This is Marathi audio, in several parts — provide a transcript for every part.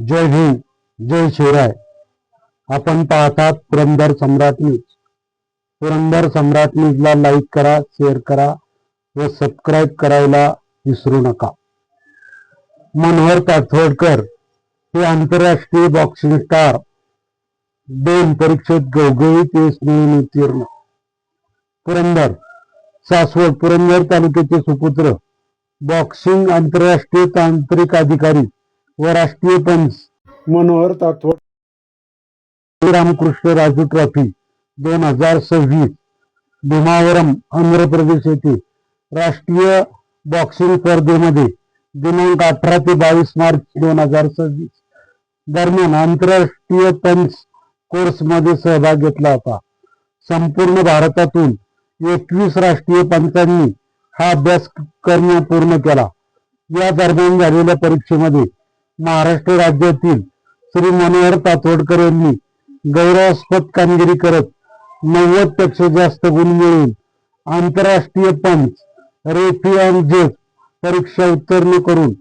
जय भीम, जय शिवराय. आपण पाहतात पुरंदर सम्राट न्यूज. पुरंदर सम्राट न्यूजला लाईक करा, शेअर करा व सबस्क्राईब करायला विसरू नका. मनोहर तातवडकर हे आंतरराष्ट्रीय बॉक्सिंग स्टार 2 परीक्षेत घवघवीत यश मिळवून उत्तीर्ण. पुरंदर सासवड पुरंदर तालुक्याचे सुपुत्र, बॉक्सिंग आंतरराष्ट्रीय तांत्रिक अधिकारी व राष्ट्रीय पंच मनोहर तातवडकर रामकृष्ण राजू ट्रॉफी 2026 भीमावरम आंध्र प्रदेश येथे राष्ट्रीय बॉक्सिंग स्पर्धेमध्ये दिनांक 18 ते 22 मार्च 2026 दरम्यान आंतरराष्ट्रीय पंच कोर्समध्ये सहभाग घेतला होता. संपूर्ण भारतातून 21 राष्ट्रीय पंचांनी हा अभ्यासक्रम पूर्ण केला. या दरम्यान झालेल्या परीक्षेमध्ये महाराष्ट्र राज्यातील श्री मनोहर तातवडकर यांनी गौरवास्पद कामगिरी करत 90 पेक्षा जास्त गुण मिळवून आंतरराष्ट्रीय पंच रेफरी अँड जज परीक्षा उत्तीर्ण करून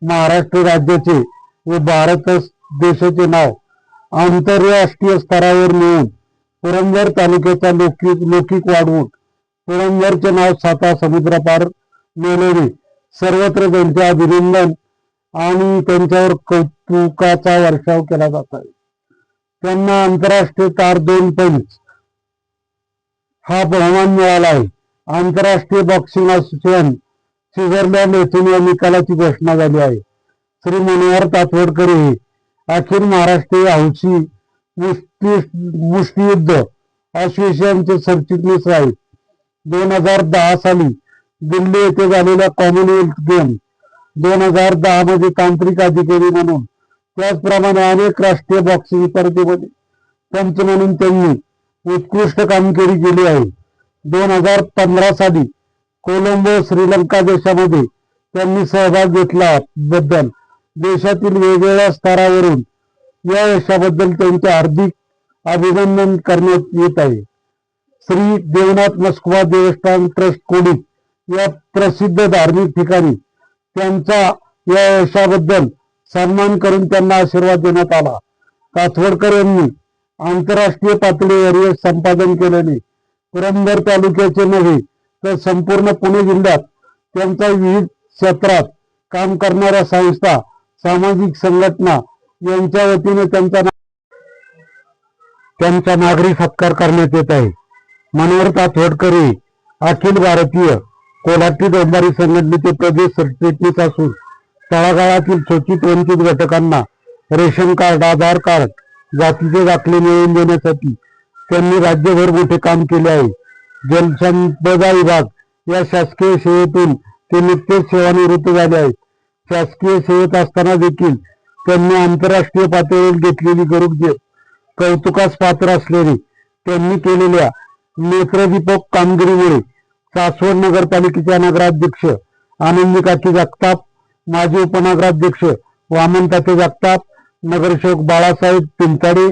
महाराष्ट्र राज्याचे व भारत देशाचे नाव आंतरराष्ट्रीय स्तरावर नेऊन पुरंदर तालुक्याचा लौकिक वाढवून पुरंदरचे नाव 7 समुद्रापार नेलेले सर्वत्र त्यांचे अभिनंदन आणि त्यांच्यावर कौतुकाचा वर्षाव केला जात आहे. त्यांना आंतरराष्ट्रीय स्टार 2 पंच हा बहुमान मिळाला आहे. आंतरराष्ट्रीय बॉक्सिंग असोसिएशन स्वित्झर्लंड येथून या निकालाची घोषणा झाली आहे. श्री मनोहर तातवडकर हे अखिल महाराष्ट्रीय हौशी मुष्टियुद्ध असोसिएशनचे सरचिटणीस आहेत. 2010 साली दिल्ली येथे झालेल्या कॉमनवेल्थ गेम 2010 मध्ये तांत्रिक अधिकारी म्हणून, त्याचप्रमाणे अनेक राष्ट्रीय बॉक्सिंग स्पर्धेमध्ये पंच म्हणून त्यांनी उत्कृष्ट कामगिरी केली आहे. 2015 साली कोलंबो श्रीलंका देशामध्ये त्यांनी सहभाग घेतला बद्दल देशातील वेगवेगळ्या स्तरावरून या यशाबद्दल त्यांचे हार्दिक अभिनंदन करण्यात येत आहे. श्री देवनाथ मस्कुबा देवस्थान ट्रस्ट कोडीक या प्रसिद्ध धार्मिक ठिकाणी त्यांचा या यशाबद्दल सन्मान करून त्यांना आशीर्वाद देण्यात आला. तातवडकर यांनी आंतरराष्ट्रीय पातळीवर यश संपादन केल्याने पुरंदर तालुक्याचे नव्हे तर संपूर्ण पुणे जिल्ह्यात त्यांचा विविध क्षेत्रात काम करणाऱ्या संस्था, सामाजिक संघटना यांच्या वतीने त्यांचा नागरी सत्कार करण्यात येत आहे. मनोहर तातवडकर हे अखिल भारतीय कोल्हाटी डोंबारी संघटनेचे प्रदेश सरचिटणीस असून तळागाळातील शोषित वंचित घटकांना रेशन कार्ड, आधार कार्ड, जातीचे दाखले मिळवून देण्यासाठी त्यांनी राज्यभर मोठे काम केले आहे. जलसंपदा विभाग या शासकीय सेवेतून ते नुकतेच सेवानिवृत्त झाले आहेत. शासकीय सेवेत असताना देखील त्यांनी आंतरराष्ट्रीय पातळीवर घेतलेली गौरवजनक कौतुकास पात्र असलेली त्यांनी केलेल्या नेत्रदीपक कामगिरीमुळे सासवड नगरपालिकेच्या नगराध्यक्ष आनंदी जगताप, माजी उपनगराध्यक्ष वामनताते जगताप, नगरसेवक बाळासाहेब पिंताडे,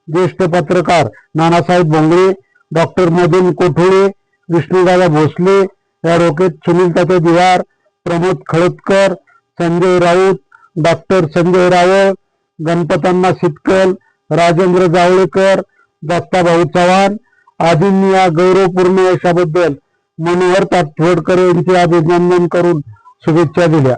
ज्येष्ठ पत्रकार नानासाहेब भोंगळे, डॉक्टर मदन कोठोळे, विष्णुदादा भोसले, ॲडव्होकेट सुनीलताते दिवार, प्रमोद खळदकर, संजय राऊत, डॉक्टर संजय रावळ, गणपतअण्णा सिटकल, राजेंद्र जावळेकर, दत्ताभाऊ चव्हाण आदींनी या गौरवपूर्ण यशाबद्दल मनोहर तातवडकर यांचे अभिनंदन करून शुभेच्छा दिल्या.